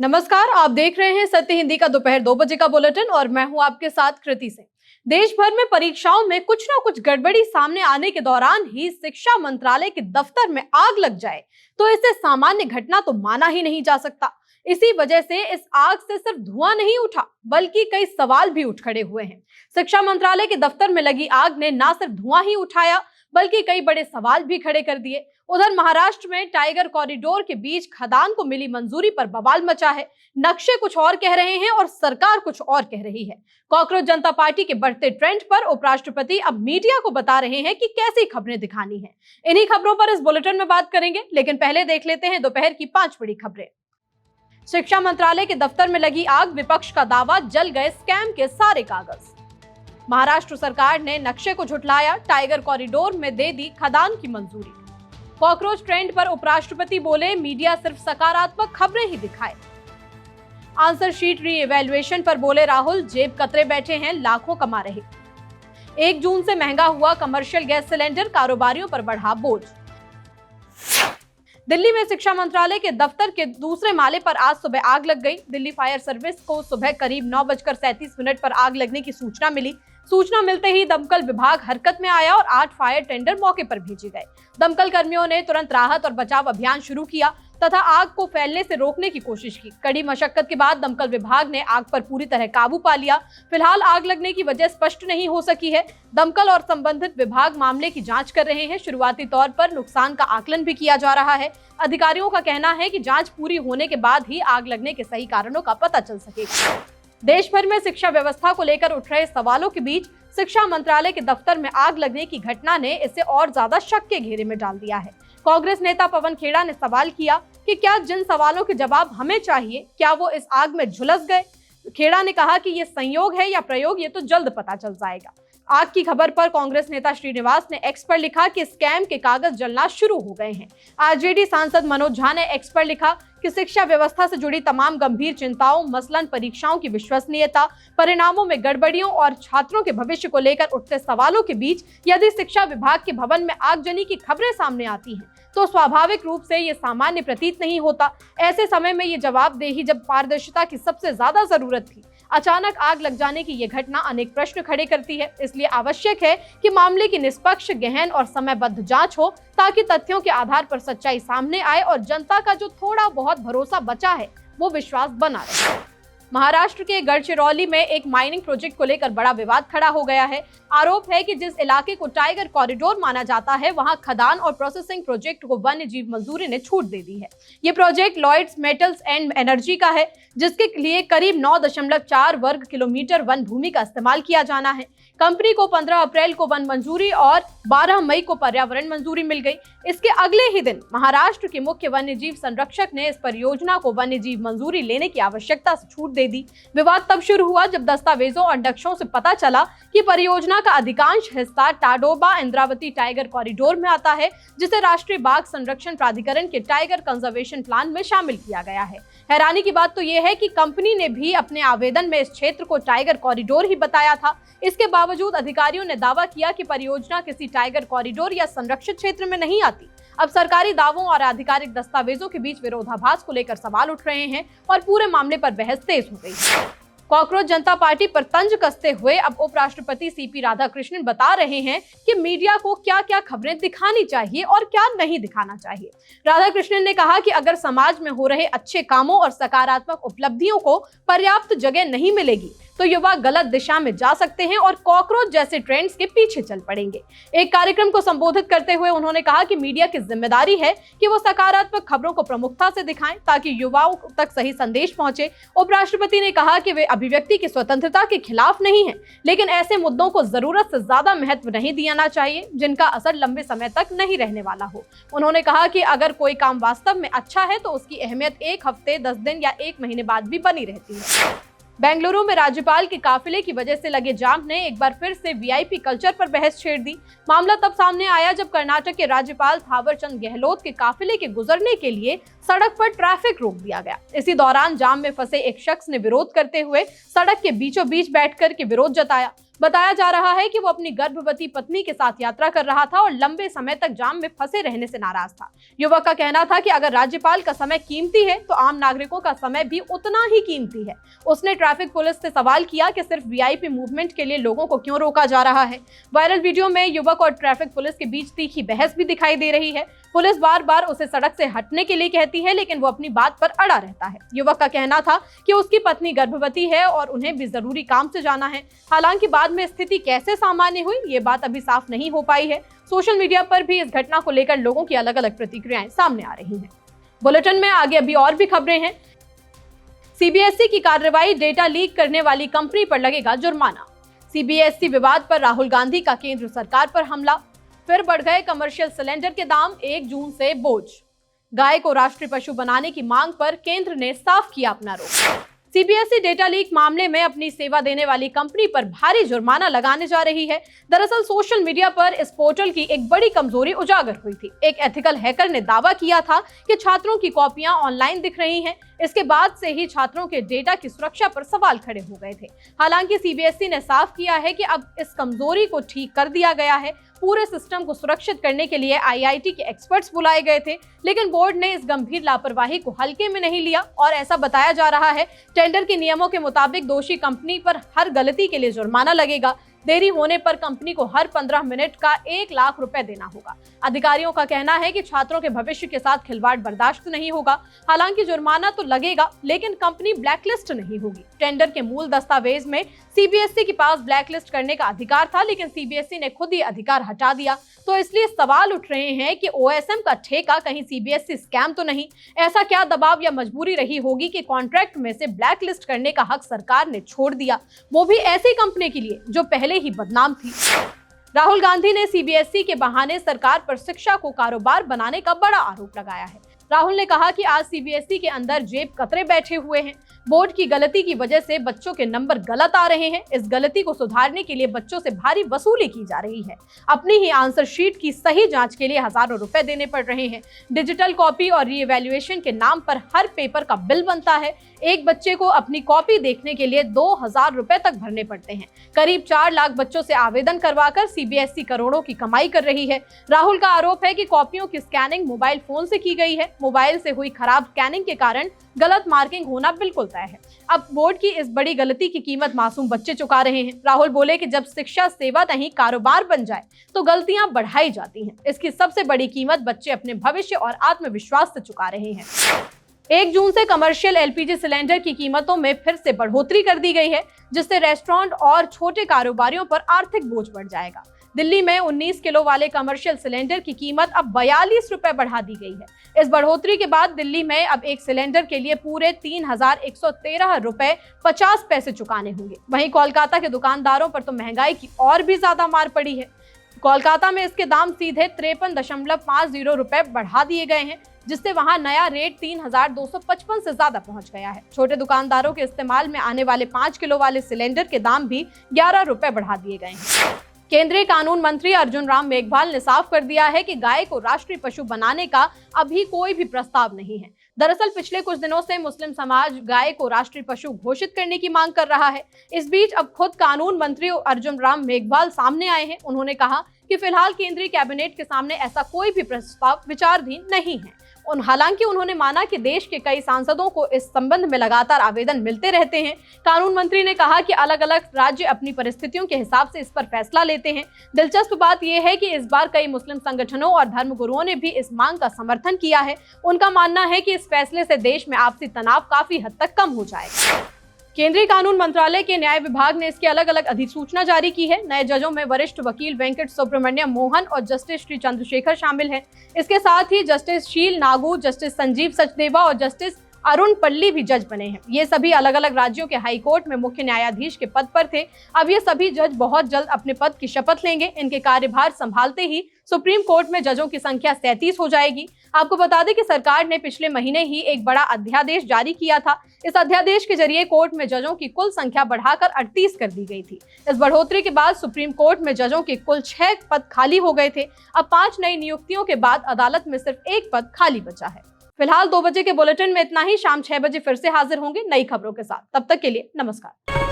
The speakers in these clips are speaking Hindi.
नमस्कार, आप देख रहे हैं सत्य हिंदी का दोपहर 2 बजे का बुलेटिन और मैं हूं आपके साथ कृति सिंह। देश भर में परीक्षाओं में कुछ ना कुछ गड़बड़ी सामने आने के दौरान ही शिक्षा मंत्रालय के दफ्तर में आग लग जाए तो इसे सामान्य घटना तो माना ही नहीं जा सकता। इसी वजह से इस आग से सिर्फ धुआं नहीं उठा बल्कि कई सवाल भी उठ खड़े हुए हैं। शिक्षा मंत्रालय के दफ्तर में लगी आग ने न सिर्फ धुआं ही उठाया बल्कि कई बड़े सवाल भी खड़े कर दिए। उधर महाराष्ट्र में टाइगर कॉरिडोर के बीच खदान को मिली मंजूरी पर बवाल मचा है। नक्शे कुछ और कह रहे हैं और सरकार कुछ और कह रही है। कॉकरोच जनता पार्टी के बढ़ते ट्रेंड पर उपराष्ट्रपति अब मीडिया को बता रहे हैं कि कैसी खबरें दिखानी है। इन्हीं खबरों पर इस बुलेटिन में बात करेंगे, लेकिन पहले देख लेते हैं दोपहर की 5 बड़ी खबरें। शिक्षा मंत्रालय के दफ्तर में लगी आग, विपक्ष का दावा जल गए स्कैम के सारे कागज। महाराष्ट्र सरकार ने नक्शे को झुठलाया, टाइगर कॉरिडोर में दे दी खदान की मंजूरी। कॉकरोच ट्रेंड पर उपराष्ट्रपति बोले मीडिया सिर्फ सकारात्मक खबरें ही दिखाए। आंसर शीट री इवैल्यूएशन पर बोले राहुल जेब कतरे बैठे हैं, लाखों कमा रहे। 1 जून से महंगा हुआ कमर्शियल गैस सिलेंडर, कारोबारियों पर बढ़ा बोझ। दिल्ली में शिक्षा मंत्रालय के दफ्तर के दूसरे माले पर आज सुबह आग लग गई। दिल्ली फायर सर्विस को सुबह करीब 9:37 पर आग लगने की सूचना मिली। सूचना मिलते ही दमकल विभाग हरकत में आया और 8 फायर टेंडर मौके पर भेजे गए। दमकल कर्मियों ने तुरंत राहत और बचाव अभियान शुरू किया तथा आग को फैलने से रोकने की कोशिश की। कड़ी मशक्कत के बाद दमकल विभाग ने आग पर पूरी तरह काबू पा लिया। फिलहाल आग लगने की वजह स्पष्ट नहीं हो सकी है। दमकल और संबंधित विभाग मामले की जांच कर रहे हैं। शुरुआती तौर पर नुकसान का आकलन भी किया जा रहा है। अधिकारियों का कहना है कि जांच पूरी होने के बाद ही आग लगने के सही कारणों का पता चल सकेगा। देश भर में शिक्षा व्यवस्था को लेकर उठ रहे सवालों के बीच शिक्षा मंत्रालय के दफ्तर में आग लगने की घटना ने इसे और ज्यादा शक के घेरे में डाल दिया है। कांग्रेस नेता पवन खेड़ा ने सवाल किया कि क्या जिन सवालों के जवाब हमें चाहिए, क्या वो इस आग में झुलस गए? खेड़ा ने कहा कि ये संयोग है या प्रयोग, ये तो जल्द पता चल जाएगा। आग की खबर पर कांग्रेस नेता श्रीनिवास ने एक्स पर लिखा कि स्कैम के कागज जलना शुरू हो गए हैं। आरजेडी सांसद मनोज झा ने एक्स पर लिखा कि शिक्षा व्यवस्था से जुड़ी तमाम गंभीर चिंताओं, मसलन परीक्षाओं की विश्वसनीयता, परिणामों में गड़बड़ियों और छात्रों के भविष्य को लेकर उठते सवालों के बीच यदि शिक्षा विभाग के भवन में आगजनी की खबरें सामने आती हैं तो स्वाभाविक रूप से ये सामान्य प्रतीत नहीं होता। ऐसे समय में ये जवाबदेही जब पारदर्शिता की सबसे ज्यादा जरूरत थी, अचानक आग लग जाने की ये घटना अनेक प्रश्न खड़े करती है। इसलिए आवश्यक है कि मामले की निष्पक्ष, गहन और समयबद्ध जांच हो ताकि तथ्यों के आधार पर सच्चाई सामने आए और जनता का जो थोड़ा बहुत भरोसा बचा है वो विश्वास बना रहे। महाराष्ट्र के गढ़चिरौली में एक माइनिंग प्रोजेक्ट को लेकर बड़ा विवाद खड़ा हो गया है। आरोप है कि जिस इलाके को टाइगर कॉरिडोर माना जाता है वहां खदान और प्रोसेसिंग प्रोजेक्ट को वन्य जीव मंजूरी ने छूट दे दी है। ये project Lloyds Metals and Energy का है, जिसके लिए करीब 9.4 वर्ग किलोमीटर वन भूमि का इस्तेमाल किया जाना है। कंपनी को 15 अप्रैल को वन मंजूरी और 12 मई को पर्यावरण मंजूरी मिल गई। इसके अगले ही दिन महाराष्ट्र के मुख्य वन्य जीव संरक्षक ने इस परियोजना को वन्य जीव मंजूरी लेने की आवश्यकता से छूट दे दी। विवाद तब शुरू हुआ जब दस्तावेजों और नक्शों से पता चला कि परियोजना का अधिकांश हिस्सा टाडोबा इंद्रावती टाइगर कॉरिडोर में आता है, जिसे राष्ट्रीय बाघ संरक्षण प्राधिकरण के टाइगर कंजर्वेशन प्लान में शामिल किया गया है। हैरानी की बात तो यह है कि कंपनी ने भी अपने आवेदन में इस क्षेत्र को टाइगर कॉरिडोर ही बताया था। इसके बावजूद अधिकारियों ने दावा किया कि परियोजना किसी टाइगर कॉरिडोर या संरक्षित क्षेत्र में नहीं आती। अब सरकारी दावों और आधिकारिक दस्तावेजों के बीच विरोधाभास को लेकर सवाल उठ रहे हैं और पूरे मामले पर बहस तेज हो गई है। कॉकरोच जनता पार्टी पर तंज कसते हुए अब उपराष्ट्रपति सीपी राधाकृष्णन बता रहे हैं कि मीडिया को क्या क्या खबरें दिखानी चाहिए और क्या नहीं दिखाना चाहिए। राधाकृष्णन ने कहा कि अगर समाज में हो रहे अच्छे कामों और सकारात्मक उपलब्धियों को पर्याप्त जगह नहीं मिलेगी तो युवा गलत दिशा में जा सकते हैं और कॉकरोच जैसे ट्रेंड्स के पीछे चल पड़ेंगे। एक कार्यक्रम को संबोधित करते हुए उन्होंने कहा कि मीडिया की जिम्मेदारी है कि वो सकारात्मक खबरों को प्रमुखता से दिखाएं ताकि युवाओं तक सही संदेश पहुंचे। उपराष्ट्रपति ने कहा कि वे अभिव्यक्ति की स्वतंत्रता के खिलाफ नहीं है, लेकिन ऐसे मुद्दों को जरूरत से ज्यादा महत्व नहीं दिया चाहिए जिनका असर लंबे समय तक नहीं रहने वाला हो। उन्होंने कहा कि अगर कोई काम वास्तव में अच्छा है तो उसकी अहमियत 1 हफ्ते, 10 दिन या 1 महीने बाद भी बनी रहती है। बेंगलुरु में राज्यपाल के काफिले की वजह से लगे जाम ने एक बार फिर से वीआईपी कल्चर पर बहस छेड़ दी। मामला तब सामने आया जब कर्नाटक के राज्यपाल थावरचंद गहलोत के काफिले के गुजरने के लिए सड़क पर ट्रैफिक रोक दिया गया। इसी दौरान जाम में फंसे एक शख्स ने विरोध करते हुए सड़क के बीचों बीच बैठकर के विरोध जताया। बताया जा रहा है कि वो अपनी गर्भवती पत्नी के साथ यात्रा कर रहा था और लंबे समय तक जाम में फंसे रहने से नाराज था। युवक का कहना था कि अगर राज्यपाल का समय कीमती है तो आम नागरिकों का समय भी उतना ही कीमती है। उसने ट्रैफिक पुलिस से सवाल किया कि सिर्फ वीआईपी मूवमेंट के लिए लोगों को क्यों रोका जा रहा है। वायरल वीडियो में युवक और ट्रैफिक पुलिस के बीच तीखी बहस भी दिखाई दे रही है। पुलिस बार बार उसे सड़क से हटने के लिए कहती है, लेकिन वो अपनी बात पर अड़ा रहता है। युवक का कहना था कि उसकी पत्नी गर्भवती है और उन्हें भी जरूरी काम से जाना है। हालांकि बाद में स्थिति कैसे सामान्य हुई, ये बात अभी साफ नहीं हो पाई है। सोशल मीडिया पर भी इस घटना को लेकर लोगों की अलग अलग प्रतिक्रियाएं सामने आ रही हैं। बुलेटिन में आगे अभी और भी खबरें हैं। सीबीएसई की कार्रवाई, डेटा लीक करने वाली कंपनी पर लगेगा जुर्माना। सीबीएसई विवाद पर राहुल गांधी का केंद्र सरकार पर हमला। फिर बढ़ गए कमर्शियल सिलेंडर के दाम, 1 जून से बोझ। गाय को राष्ट्रीय पशु बनाने की मांग पर केंद्र ने साफ किया अपना रुख। सीबीएसई डेटा लीक मामले में अपनी सेवा देने वाली कंपनी पर भारी जुर्माना लगाने जा रही है। दरअसल सोशल मीडिया पर इस पोर्टल की एक बड़ी कमजोरी उजागर हुई थी। एक एथिकल हैकर ने दावा किया था कि छात्रों की कॉपियां ऑनलाइन दिख रही हैं। इसके बाद से ही छात्रों के डेटा की सुरक्षा पर सवाल खड़े हो गए थे। हालांकि सीबीएसई ने साफ किया है कि अब इस कमजोरी को ठीक कर दिया गया है। पूरे सिस्टम को सुरक्षित करने के लिए आईआईटी के एक्सपर्ट्स बुलाए गए थे, लेकिन बोर्ड ने इस गंभीर लापरवाही को हल्के में नहीं लिया और ऐसा बताया जा रहा है टेंडर के नियमों के मुताबिक दोषी कंपनी पर हर गलती के लिए जुर्माना लगेगा। देरी होने पर कंपनी को हर 15 मिनट का 1 लाख रुपए देना होगा। अधिकारियों का कहना है कि छात्रों के भविष्य के साथ खिलवाड़ बर्दाश्त नहीं होगा। हालांकि जुर्माना तो लगेगा, लेकिन कंपनी ब्लैकलिस्ट नहीं होगी। टेंडर के मूल दस्तावेज में सीबीएसई के पास ब्लैकलिस्ट करने का अधिकार था, लेकिन सीबीएसई ने खुद ही अधिकार हटा दिया। तो इसलिए सवाल उठ रहे हैं कि ओएसएम का ठेका कहीं सीबीएसई स्कैम तो नहीं। ऐसा क्या दबाव या मजबूरी रही होगी कि कॉन्ट्रैक्ट में से ब्लैकलिस्ट करने का हक सरकार ने छोड़ दिया, वो भी ऐसी कंपनी के लिए जो पहले ही बदनाम थी। राहुल गांधी ने सीबीएसई के बहाने सरकार पर शिक्षा को कारोबार बनाने का बड़ा आरोप लगाया है। राहुल ने कहा कि आज सीबीएसई के अंदर जेब कतरे बैठे हुए हैं। बोर्ड की गलती की वजह से बच्चों के नंबर गलत आ रहे हैं। इस गलती को सुधारने के लिए बच्चों से भारी वसूली की जा रही है। अपनी ही आंसर शीट की सही जांच के लिए हजारों रुपए देने पड़ रहे हैं। डिजिटल कॉपी और रीइवैल्यूएशन के नाम पर हर पेपर का बिल बनता है। एक बच्चे को अपनी कॉपी देखने के लिए 2000 रुपए तक भरने पड़ते हैं। करीब 4 लाख बच्चों से आवेदन करवाकर सीबीएसई करोड़ों की कमाई कर रही है। राहुल का आरोप है कि कॉपियों की स्कैनिंग मोबाइल फोन से की गई है। मोबाइल से हुई खराब स्कैनिंग के कारण गलत मार्किंग होना बिल्कुल तय है। अब बोर्ड की इस बड़ी गलती की कीमत मासूम बच्चे चुका रहे हैं। राहुल बोले कि जब शिक्षा सेवा नहीं कारोबार बन जाए तो गलतियां बढ़ाई जाती हैं। इसकी सबसे बड़ी कीमत बच्चे अपने भविष्य और आत्मविश्वास से चुका रहे हैं। 1 जून से कमर्शियल एलपीजी सिलेंडर की कीमतों में फिर से बढ़ोतरी कर दी गई है, जिससे रेस्टोरेंट और छोटे कारोबारियों पर आर्थिक बोझ बढ़ जाएगा। दिल्ली में 19 किलो वाले कमर्शियल सिलेंडर की कीमत अब 42 रुपए बढ़ा दी गई है। इस बढ़ोतरी के बाद दिल्ली में अब एक सिलेंडर के लिए पूरे 3113 रुपए 50 पैसे चुकाने होंगे। वहीं कोलकाता के दुकानदारों पर तो महंगाई की और भी ज्यादा मार पड़ी है। कोलकाता में इसके दाम सीधे 53.50 रुपए बढ़ा दिए गए हैं, जिससे वहां नया रेट 3255 से ज्यादा पहुंच गया है। छोटे दुकानदारों के इस्तेमाल में आने वाले 5 किलो वाले सिलेंडर के दाम भी 11 रुपए बढ़ा दिए गए हैं। केंद्रीय कानून मंत्री अर्जुन राम मेघवाल ने साफ कर दिया है कि गाय को राष्ट्रीय पशु बनाने का अभी कोई भी प्रस्ताव नहीं है। दरअसल पिछले कुछ दिनों से मुस्लिम समाज गाय को राष्ट्रीय पशु घोषित करने की मांग कर रहा है। इस बीच अब खुद कानून मंत्री अर्जुन राम मेघवाल सामने आए हैं। उन्होंने कहा कि फिलहाल केंद्रीय कैबिनेट के सामने ऐसा कोई भी प्रस्ताव विचाराधीन नहीं है। हालांकि उन्होंने माना कि देश के कई सांसदों को इस संबंध में लगातार आवेदन मिलते रहते हैं। कानून मंत्री ने कहा कि अलग अलग राज्य अपनी परिस्थितियों के हिसाब से इस पर फैसला लेते हैं। दिलचस्प बात यह है कि इस बार कई मुस्लिम संगठनों और धर्मगुरुओं ने भी इस मांग का समर्थन किया है। उनका मानना है कि इस फैसले से देश में आपसी तनाव काफी हद तक कम हो जाएगा। केंद्रीय कानून मंत्रालय के न्याय विभाग ने इसकी अलग अलग अधिसूचना जारी की है। नए जजों में वरिष्ठ वकील वेंकट सुब्रमण्यम मोहन और जस्टिस श्री चंद्रशेखर शामिल हैं। इसके साथ ही जस्टिस शील नागू, जस्टिस संजीव सचदेवा और जस्टिस अरुण पल्ली भी जज बने हैं। ये सभी अलग अलग राज्यों के हाई कोर्ट में मुख्य न्यायाधीश के पद पर थे। अब ये सभी जज बहुत जल्द अपने पद की शपथ लेंगे। इनके कार्यभार संभालते ही सुप्रीम कोर्ट में जजों की संख्या 37 हो जाएगी। आपको बता दें कि सरकार ने पिछले महीने ही एक बड़ा अध्यादेश जारी किया था। इस अध्यादेश के जरिए कोर्ट में जजों की कुल संख्या बढ़ाकर 38 कर दी गई थी। इस बढ़ोतरी के बाद सुप्रीम कोर्ट में जजों के कुल 6 पद खाली हो गए थे। अब 5 नई नियुक्तियों के बाद अदालत में सिर्फ 1 पद खाली बचा है। फिलहाल 2 बजे के बुलेटिन में इतना ही। शाम 6 बजे फिर से हाजिर होंगे नई खबरों के साथ। तब तक के लिए नमस्कार।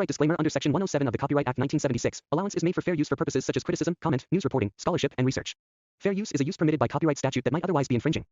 Copyright disclaimer under Section 107 of the Copyright Act 1976. Allowance is made for fair use for purposes such as criticism, comment, news reporting, scholarship, and research. Fair use is a use permitted by copyright statute that might otherwise be infringing.